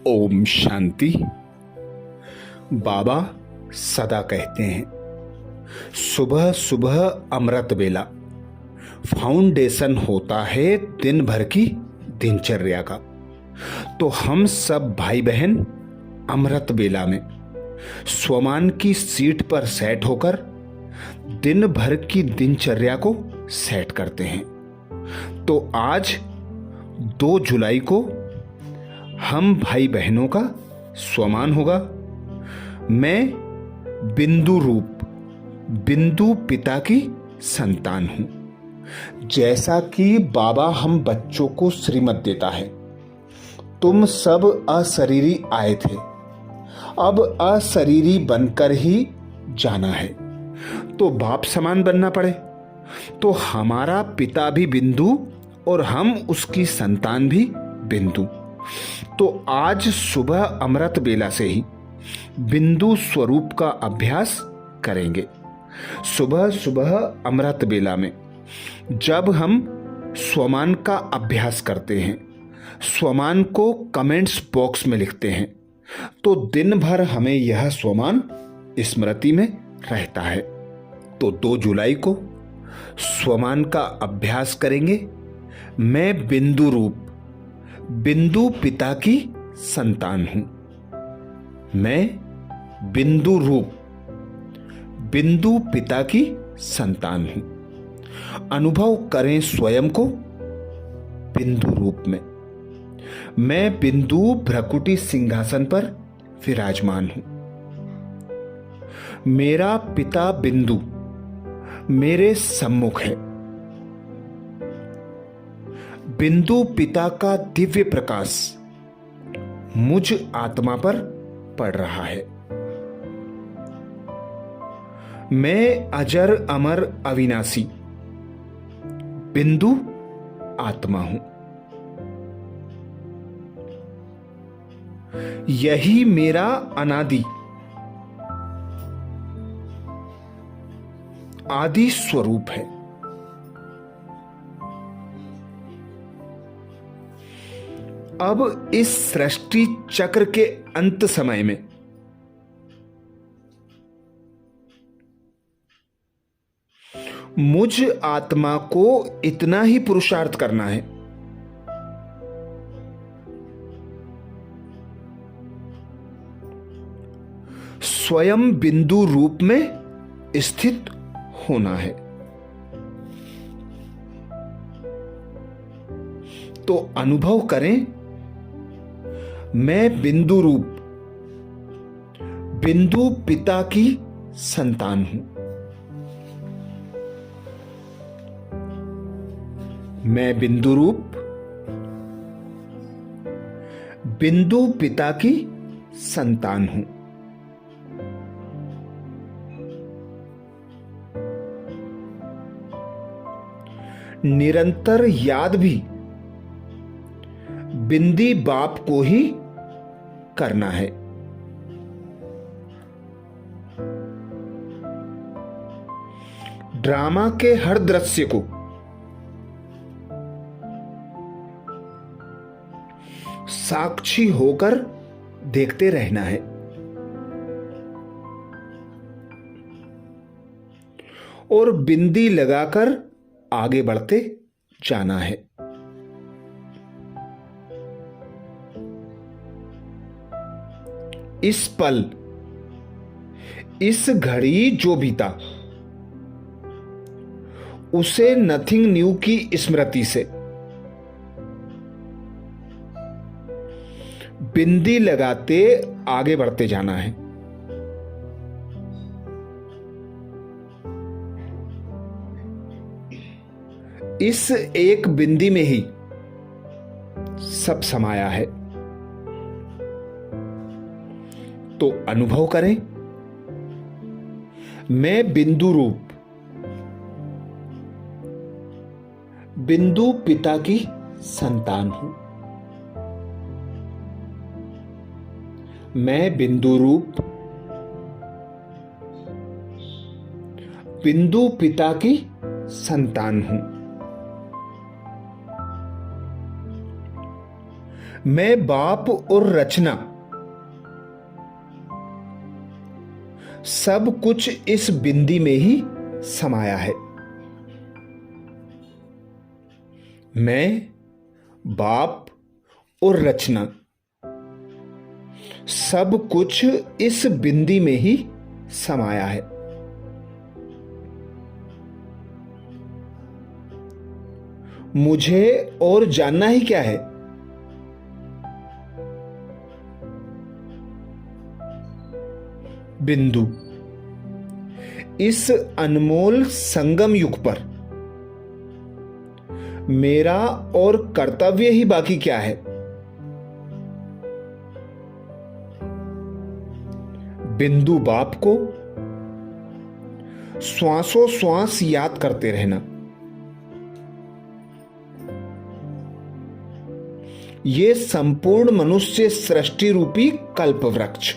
ओम शांति। बाबा सदा कहते हैं, सुबह सुबह अमृत बेला फाउंडेशन होता है दिन भर की दिनचर्या का। तो हम सब भाई बहन अमृत बेला में स्वमान की सीट पर सेट होकर दिन भर की दिनचर्या को सेट करते हैं। तो आज 2 जुलाई को हम भाई बहनों का स्वमान होगा। मैं बिंदु रूप बिंदु पिता की संतान हूं। जैसा कि बाबा हम बच्चों को श्रीमत देता है, तुम सब अशरीरी आए थे, अब अशरीरी बनकर ही जाना है। तो बाप समान बनना पड़े। तो हमारा पिता भी बिंदु और हम उसकी संतान भी बिंदु। तो आज सुबह अमृत बेला से ही बिंदु स्वरूप का अभ्यास करेंगे। सुबह सुबह अमृत बेला में जब हम स्वमान का अभ्यास करते हैं, स्वमान को कमेंट्स बॉक्स में लिखते हैं, तो दिन भर हमें यह स्वमान स्मृति में रहता है। तो 2 जुलाई को स्वमान का अभ्यास करेंगे। मैं बिंदु रूप बिंदु पिता की संतान हूं। मैं बिंदु रूप बिंदु पिता की संतान हूं। अनुभव करें स्वयं को बिंदु रूप में। मैं बिंदु भ्रकुटी सिंहासन पर विराजमान हूं। मेरा पिता बिंदु मेरे सम्मुख है। बिंदु पिता का दिव्य प्रकाश मुझ आत्मा पर पड़ रहा है। मैं अजर अमर अविनाशी बिंदु आत्मा हूं। यही मेरा अनादि आदि स्वरूप है। अब इस सृष्टि चक्र के अंत समय में मुझ आत्मा को इतना ही पुरुषार्थ करना है, स्वयं बिंदु रूप में स्थित होना है। तो अनुभव करें, मैं बिंदु रूप बिंदु पिता की संतान हूं। मैं बिंदु रूप बिंदु पिता की संतान हूं। निरंतर याद भी बिंदी बाप को ही करना है। ड्रामा के हर दृश्य को साक्षी होकर देखते रहना है और बिंदी लगाकर आगे बढ़ते जाना है। इस पल इस घड़ी जो बीता, उसे नथिंग न्यू की स्मृति से बिंदी लगाते आगे बढ़ते जाना है। इस एक बिंदी में ही सब समाया है। तो अनुभव करें, मैं बिंदु रूप बिंदु पिता की संतान हूं। मैं बिंदु रूप बिंदु पिता की संतान हूं। मैं बाप और रचना सब कुछ इस बिंदी में ही समाया है। मैं बाप और रचना सब कुछ इस बिंदी में ही समाया है। मुझे और जानना ही क्या है। बिंदु, इस अनमोल संगम युग पर मेरा और कर्तव्य ही बाकी क्या है। बिंदु बाप को श्वासों श्वास याद करते रहना। ये संपूर्ण मनुष्य सृष्टि रूपी कल्प वृक्ष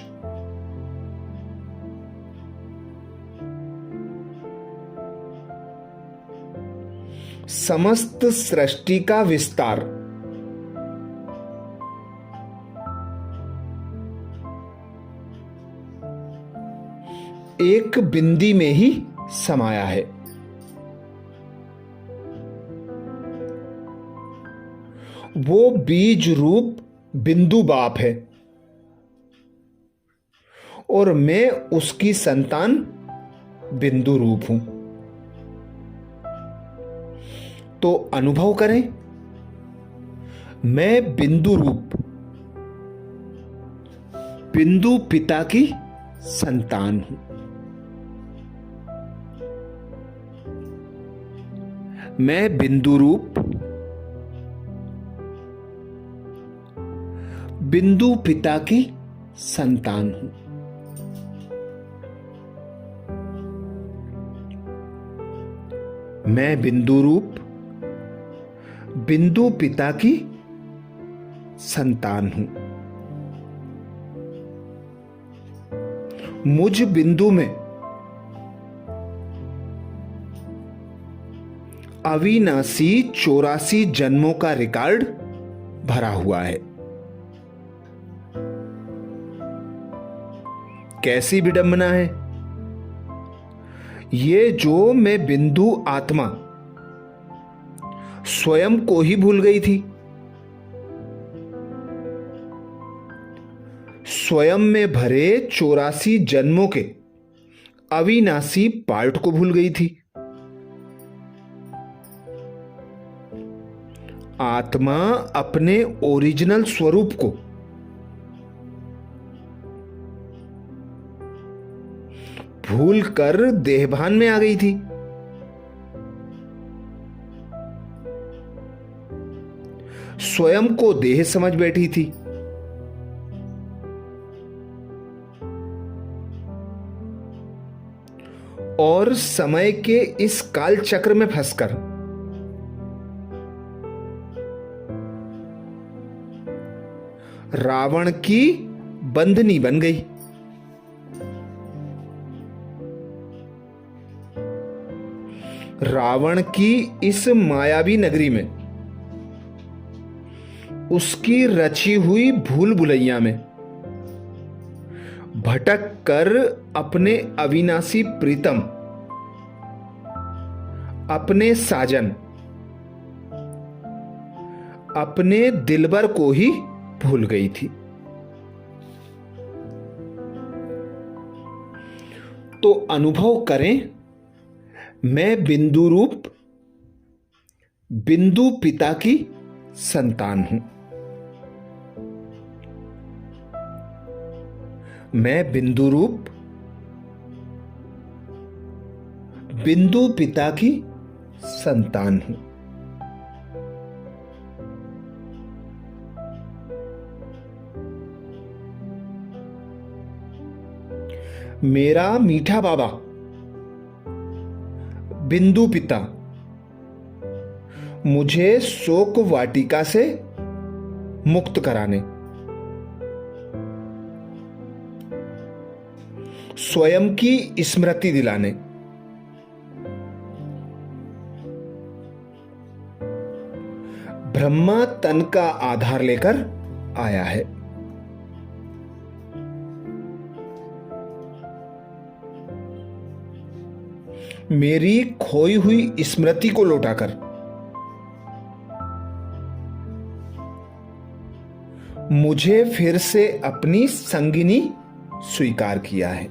समस्त सृष्टि का विस्तार एक बिंदी में ही समाया है। वो बीज रूप बिंदु बाप है और मैं उसकी संतान बिंदु रूप हूं। तो अनुभव करें, मैं बिंदु रूप बिंदु पिता की संतान हूं। मैं बिंदु रूप बिंदु पिता की संतान हूं। मैं बिंदु रूप बिंदु पिता की संतान हूं। मुझ बिंदु में अविनाशी 84 जन्मों का रिकॉर्ड भरा हुआ है। कैसी विडंबना है ये, जो मैं बिंदु आत्मा स्वयं को ही भूल गई थी। स्वयं में भरे 84 जन्मों के अविनाशी पार्ट को भूल गई थी। आत्मा अपने ओरिजिनल स्वरूप को भूलकर देहभान में आ गई थी। स्वयं को देह समझ बैठी थी। और समय के इस काल चक्र में फंसकर रावण की बंधनी बन गई। रावण की इस मायावी नगरी में, उसकी रची हुई भूल भुलैया में भटक कर अपने अविनाशी प्रीतम, अपने साजन, अपने दिलबर को ही भूल गई थी। तो अनुभव करें, मैं बिंदु रूप बिंदु पिता की संतान हूं। मैं बिंदु रूप बिंदु पिता की संतान हूं। मेरा मीठा बाबा बिंदु पिता मुझे शोक वाटिका से मुक्त कराने, स्वयं की स्मृति दिलाने, ब्रह्मा तन का आधार लेकर आया है। मेरी खोई हुई स्मृति को लौटाकर मुझे फिर से अपनी संगिनी स्वीकार किया है।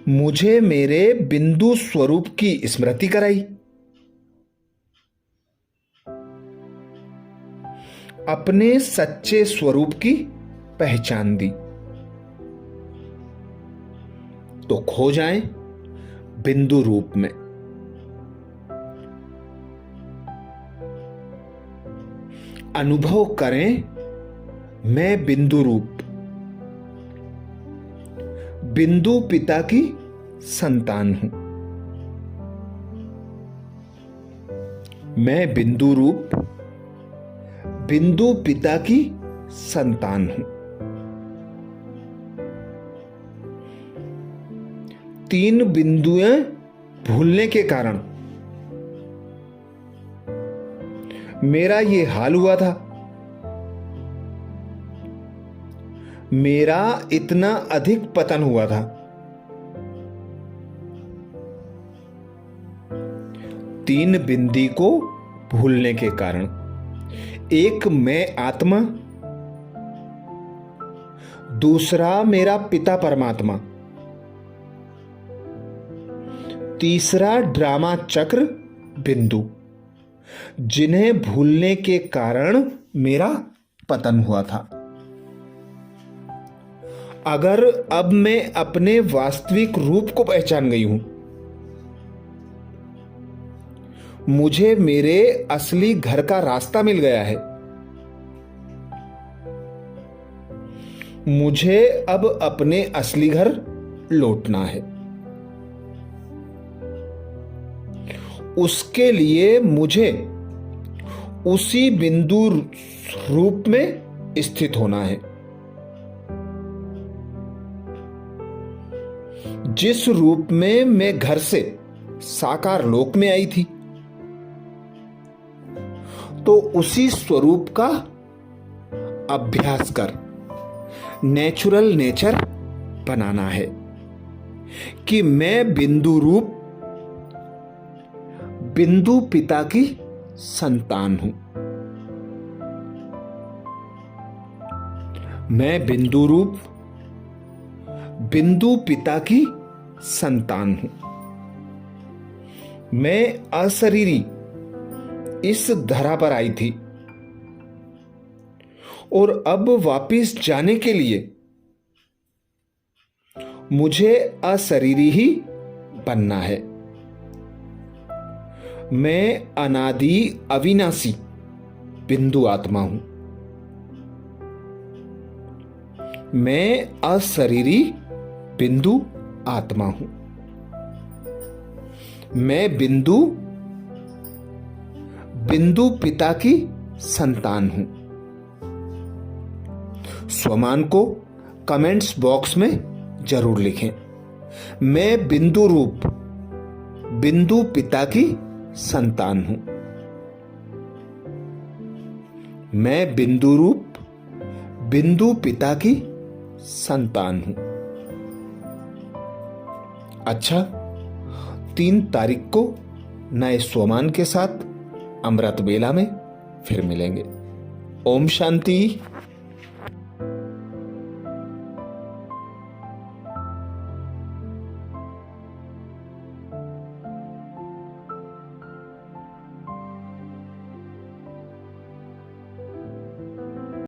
मुझे मेरे बिंदु स्वरूप की स्मृति कराई। अपने सच्चे स्वरूप की पहचान दी। तो खो जाएं बिंदु रूप में। अनुभव करें मैं बिंदु रूप, बिंदु पिता की संतान हूं। मैं बिंदु रूप, बिंदु पिता की संतान हूं। 3 बिंदुएं भूलने के कारण मेरा ये हाल हुआ था। मेरा इतना अधिक पतन हुआ था। 3 बिंदी को भूलने के कारण, एक मैं आत्मा, दूसरा मेरा पिता परमात्मा, तीसरा ड्रामा चक्र बिंदु, जिन्हें भूलने के कारण मेरा पतन हुआ था। अगर अब मैं अपने वास्तविक रूप को पहचान गई हूं, मुझे मेरे असली घर का रास्ता मिल गया है। मुझे अब अपने असली घर लौटना है। उसके लिए मुझे उसी बिंदु रूप में स्थित होना है जिस रूप में मैं घर से साकार लोक में आई थी। तो उसी स्वरूप का अभ्यास कर नेचुरल नेचर बनाना है कि मैं बिंदु रूप, बिंदु पिता की संतान हूं। मैं बिंदु रूप, बिंदु पिता की संतान हूं। मैं अशरीरी इस धरा पर आई थी और अब वापिस जाने के लिए मुझे अशरीरी ही बनना है। मैं अनादि अविनाशी बिंदु आत्मा हूं। मैं अशरीरी बिंदु आत्मा हूं। मैं बिंदु, बिंदु पिता की संतान हूं। स्वमान को कमेंट्स बॉक्स में जरूर लिखें। मैं बिंदु रूप, बिंदु पिता की संतान हूं। मैं बिंदु रूप, बिंदु पिता की संतान हूं। अच्छा, 3 तारीख को नए स्वमान के साथ अमृत बेला में फिर मिलेंगे। ओम शांति।